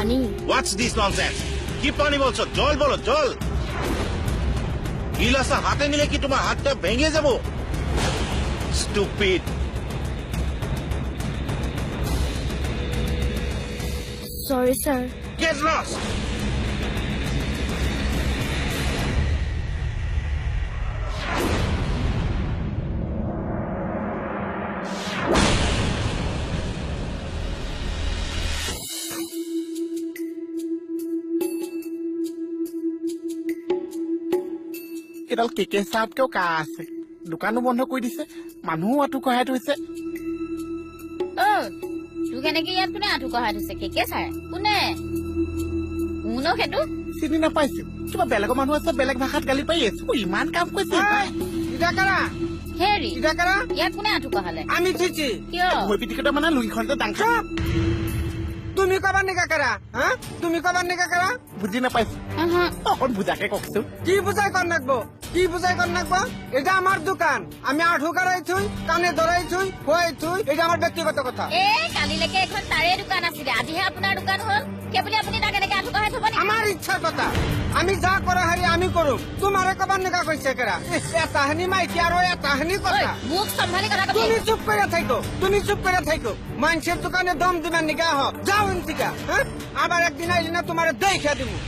পানী what's this nonsense কি পানি বলছো জল বলো জল গিলাসা হাতে নিলে কি তোমার হাতটা ভেঙে যাব stupid sorry sir get lost এডাল কেকে চাহতকেও কা আছে দোকানো বন্ধ কৰি দিছে মানুহো আঁঠু কঢ়াই থৈছে তোক কেনেকে ইয়াত কোনে আঁঠু কঢ়াই থৈছে কেকে ছাৰ কোনে মোনো সেইটো চিনি নাপাইছো কিবা বেলেগৰ মানুহ আছে বেলেগ ভাষাত গালি পাৰি আছো ইমান কাম কৰিছে হেৰি ইয়াত কোনে আঁঠু কঢ়ালে আমি থিছি কিয় ভৰি পিটিকতে মানে লুইখন যে ডাংখা তুমি কবার নিকা করা হ্যাঁ তুমি কবার নিকা করা বুজি নাপাইছো অকণ বুজাকে কওকচোন কি বুঝাই কর নাকবো কি বুঝাই কর নাকবো এটা আমার দোকান আমি আঠু কারাই থুই কানে ধরাই থুই খুৱাই থুই এটা আমাৰ ব্যক্তিগত কথা কালিলৈকে এখন তাৰে দোকান আছিলে আজিহে আপোনাৰ দোকান হ'ল কেবলি আপুনি তাক এনেকে আঁঠু কঢ়াই থব আমার ইচ্ছার কথা আমি যা করা হারি আমি করুম তোমারে কবার নিকা কইছে কেরা এটা হানি মাইকি আর এটা হানি কথা মুখ সম্ভালি কথা কবি তুমি চুপ করে থাকো মানুষের দোকানে দম দিবার নিকা হ যাও এনতিকা হ্যাঁ আবার একদিন আইলি না তোমারে দেখা দিমু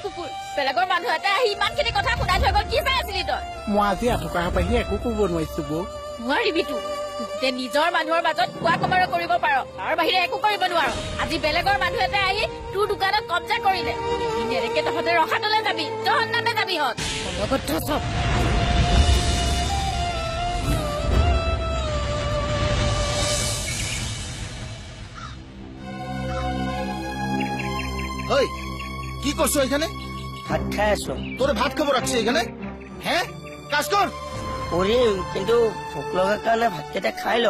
কুকুৰ বেলেগৰ মানুহ এটা আহি ইমানখিনি কথা শুনাই থৈ গ'ল কি চাই আছিলি তই মই আজি আঁঠু কঢ়া পাহি একো কৰিব নোৱাৰিছো বৌ নোৱাৰিবি তো যে নিজৰ মানুহৰ মাজত খোৱা খবৰ কৰিব পাৰ তাৰ বাহিৰে একো কৰিব নোৱাৰ আজি বেলেগৰ মানুহ এটা আহি তোৰ দোকানত কব্জা কৰিলে এনেকে তহঁতে ৰখাতলৈ যাবি তহঁত নামে যাবি হত লগত চব ওই কি করছো এখানে ভাত খাই আছো তোরে ভাত খাবো রাখছি এখানে হ্যাঁ কাজ কর কৰিম কিন্তু ভোক লগাৰ কাৰণে ভাতকেইটা খাই ল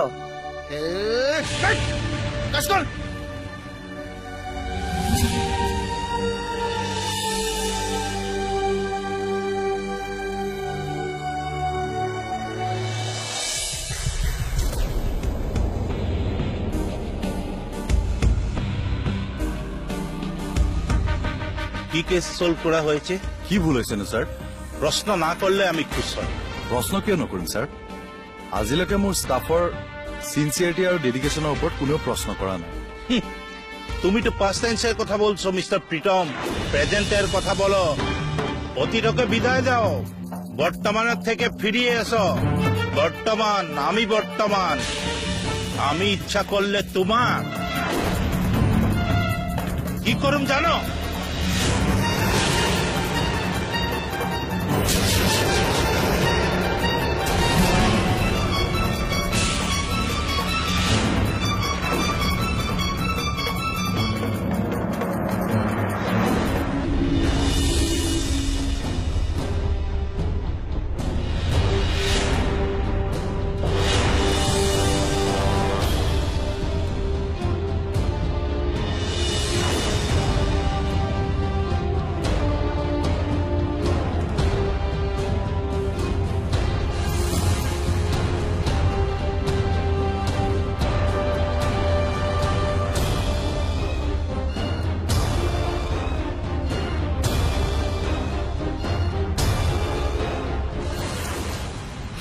কাজ কর কি কেস সলভ করা হয়েছে কি ভুল হয়েছে না স্যার প্রশ্ন না করলে আমি খুশ হই প্ৰশ্ন কিয় নকৰিম স্যাৰ আজিলৈকে মোৰ ষ্টাফৰ সিনসিয়াৰিটি আৰু ডেডিকেশনৰ ওপৰত কোনো প্ৰশ্ন কৰা নাই তুমি তো পাস্ট টেন্সের কথা বলছো মিস্টার প্রীতম প্রেজেন্টের কথা বলো অতীতকে বিদায় দাও বর্তমানের থেকে ফিরিয়ে এসো বর্তমান আমি ইচ্ছা করলে তোমার কি করুম জানো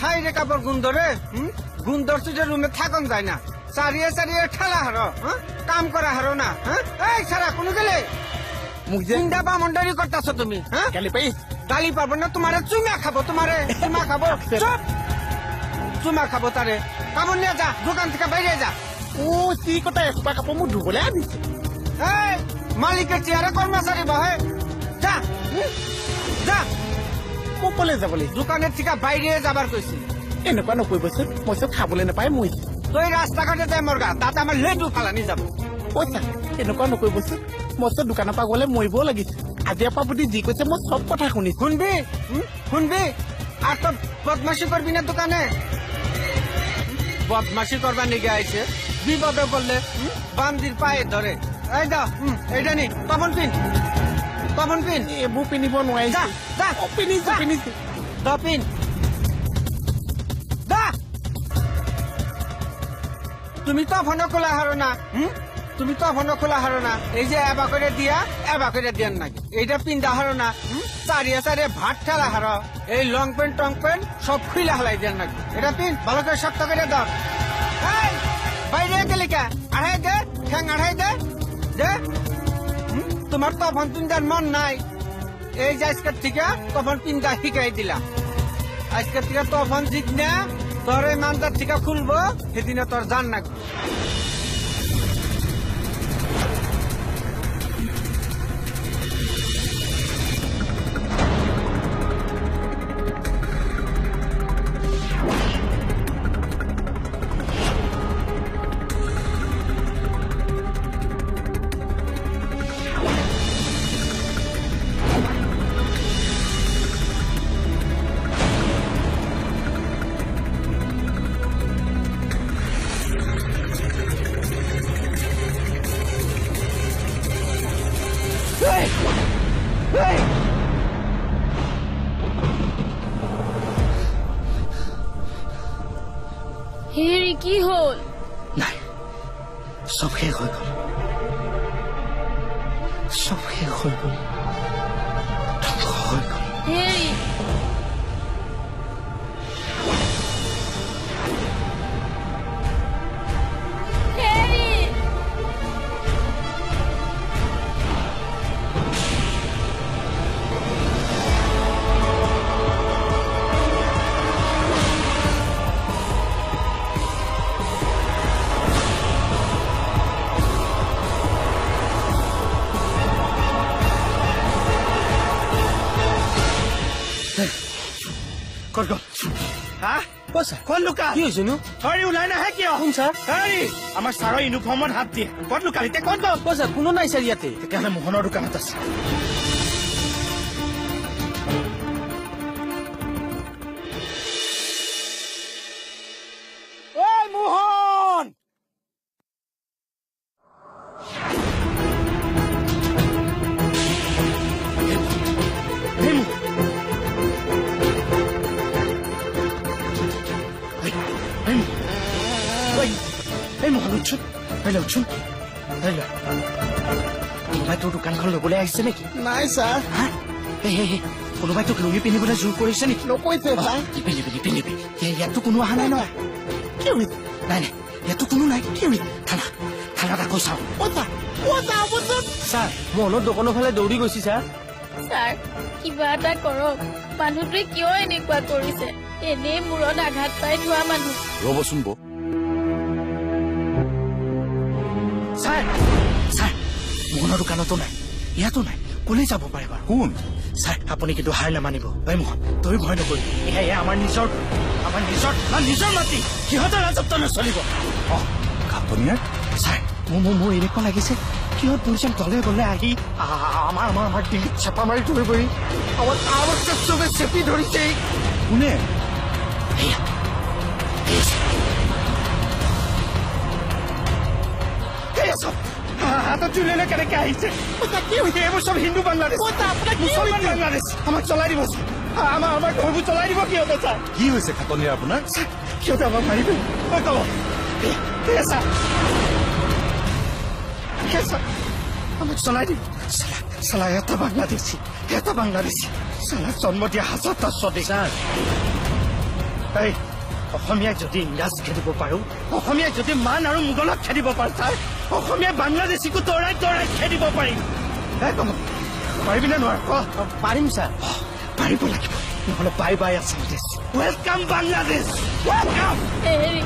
হাই রে কাপড় গুণ ধরে গুণ ধরছে রুমে থাকন যায় না চারিয়ে ঠেলা হারো কাম করা হারো না এই সারা কোনো গেলে মোক যে চিন্তা বা মন্ডারি করতেছ তুমি হ্যাঁ গালি পাৰি গালি পাবো না তোমারে চুমা খাবো চুমা খাবো তারে কাপড় নিয়ে যা দোকান থেকে বাইরে যা চি কটা এসোপা কাপোৰ মোক ধুবলৈ আনিছে এই মালিকের চেয়ারে কর্মচারী বহে যা যা কপলে যাবলৈ দোকানের থেকে বাইরে যাবার কইছি এনেকুৱা নকৰিবচোন মই চব খাবলৈ নাপায় মৰিছো তুই ৰাস্তাঘাটে যাই মৰগা তাতে আমাৰ লেটু ফালানি যাবো পইচা এনেকুৱা নকৰিবচোন মই চব দোকানৰ পৰা গ'লে মৰিবও লাগিছে আজিৰ পৰা আপুনি যি কৈছে মই চব কথা শুনিছো শুনবি আর তো বদমাসি করবি না দোকানে বদমাসি করবার নিগে আইছে বিপদে পড়লে বান্দির পায়ে ধরে এই দাও এইটা নি তপন পিন এইবোৰ পিন্ধিব নোৱাৰিছো যা পিন্ধিছো দা পিন দা তুমি তো ফোন খোলা হারো না তুমি তখনও খোলা হারো না এই যে এবা করে দিয়া এবা করে দিয়ান নাকি এইটা পিন্দা হারো না চারিয়ে চারিয়ে ভাত ঠেলা হারো এই লং প্যান্ট টং প্যান্ট সব খুইলা হালাই দিয়ান নাকি এটা পিন ভালো করে শক্ত করে দাও এই, বাইরে গেলি কে আড়াই দে ঠ্যাং আড়াই দে দে তোমার তখন পিন্দার মন নাই এই যে আজকের থেকে তখন পিন্দা শিখাই দিলাম আজকের থেকে তখন জিত না তোর এই মানটার থেকে খুলবো সেদিনে তোর জান না হেৰি কি হ'ল নাই চব শেষ হৈ গ'ল চব শেষ হৈ গ'ল ধ্বংস হৈ গ'ল হেৰি হেৰি ক'ত গ'ল হা কোন লুকা কি হৈছে নো হৰি ওলাই নাহে কিয় কোন ছাৰ হৰি আমাৰ ছাৰৰ ইউনিফৰ্মত হাত দিয়ে ক'ত লুকালি এতিয়া ক'ত গ'ল ছাৰ কোনো নাই ছাৰ ইয়াতে তেতিয়াহ'লে মোহনৰ দোকানত আছে ঐ মোহন এই মোহন এই মোহন উঠছোন উঠছোন কোনোবাই তোৰ দোকানখন ল'বলৈ আহিছে নেকি নাই ছাৰ কোনোবাই তোক লুঙি পিন্ধিবলৈ জোৰ কৰিছে নেকি নকৈছে ছাৰ নিপিন্ধিবি ইয়াততো কোনো অহা নাই নহয় কি হৈছে নাই ইয়াততো কোনো নাই কি হৈছে থানাত আকৌ চাওঁ ছাৰ মনৰ দোকানৰ ফালে দৌৰি গৈছে ছাৰ ছাৰ কিবা এটা কৰক মানুহটোৱে কিয় এনেকুৱা কৰিছে এনেই মূৰত আঘাত পাই থোৱা মানুহ ৰ'বচোন বৌ ছাৰ মোহনৰ দোকানতো নাই ইয়াতো নাই ক'লৈ যাব পাৰে বাৰু কোন ছাৰ আপুনি কিন্তু হাৰ নামানিব এই মোহন তই ভয় নকৰিবি এয়া আমাৰ নিজৰ মাটি সিহঁতৰ ৰাজত্ব নচলিব খাটনিয়াৰ ছাৰ মোৰ এনেকুৱা লাগিছে সিহঁত দুজন তলে গলে আহি আমাৰ ডিঙিত চেপা মাৰি ধৰিবহি আমাৰ চবে চেপি ধৰিছে কোনে হাতত জুলিলে কেনেকে আহিছে কি হৈছে এইবোৰ চব হিন্দু বাংলাদেশ মুছলমান বাংলাদেশ আমাক চলাই দিব আমাৰ ঘৰবোৰ চলাই দিব সিহঁতে ছাৰ কি হৈছে খাটনিয়াৰ আপোনাৰ সিহঁতে আমাক মাৰিব আমাক চলাই দিব চালা এটা বাংলাদেশী চালা জন্ম দিয়া হাজাৰটা স্বদেশ এই অসমীয়াক যদি ইংৰাজ খেদিব পাৰো অসমীয়াক যদি মান আৰু মোগলক খেদিব পাৰো ছাৰ অসমীয়া বাংলাদেশীকো তৰাই খেদিব পাৰিম পাৰিবি নে নোৱাৰ পাৰিম ছাৰ পাৰিব লাগিব নহ'লে বাই আছাম ৱেলকাম বাংলাদেশ ৱেলকাম হেৰি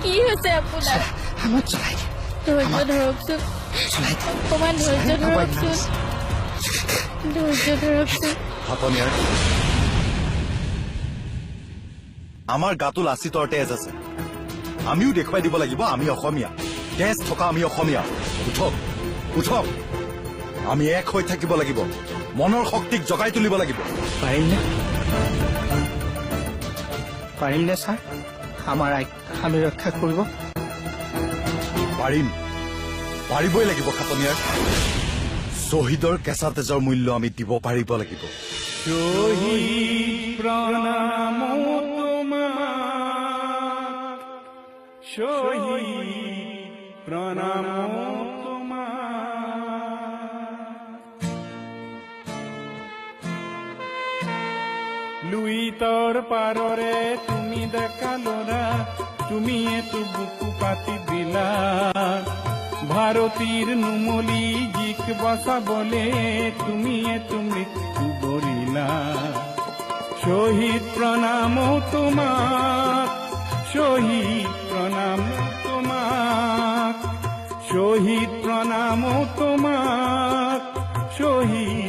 কি হৈছে আপোনাৰ আমাক চলাই ধৈৰ্য ধৰকচোন চলাই অকমান ধৈৰ্য ধৰকচোন খাটনিয়াৰ আমাৰ গাটো লাচিতৰ তেজ আছে আমিও দেখুৱাই দিব লাগিব আমি অসমীয়া তেজ থকা আমি অসমীয়া উঠক আমি এক হৈ থাকিব লাগিব মনৰ শক্তিক জগাই তুলিব লাগিব পাৰিমনে ছাৰ আমাৰ আইক আমি ৰক্ষা কৰিব পাৰিবই লাগিব খাটনিয়াৰ শ্বহীদৰ কেঁচা তেজৰ মূল্য আমি দিব পাৰিব লাগিব প্ৰণাম তোমাক। লুইতৰ পাৰৰে তুমি ডেকা ল'ৰা, তুমি এটো বুকু পাতি দিলা। ভাৰতীৰ নুমলী জীক বচাবলে তুমি এটো মৃত্যু বৰিলা। শহীদ প্ৰণাম তোমাক, শহীদ প্ৰণাম তোমাক, শহীদ প্ৰণাম তোমাক, শহীদ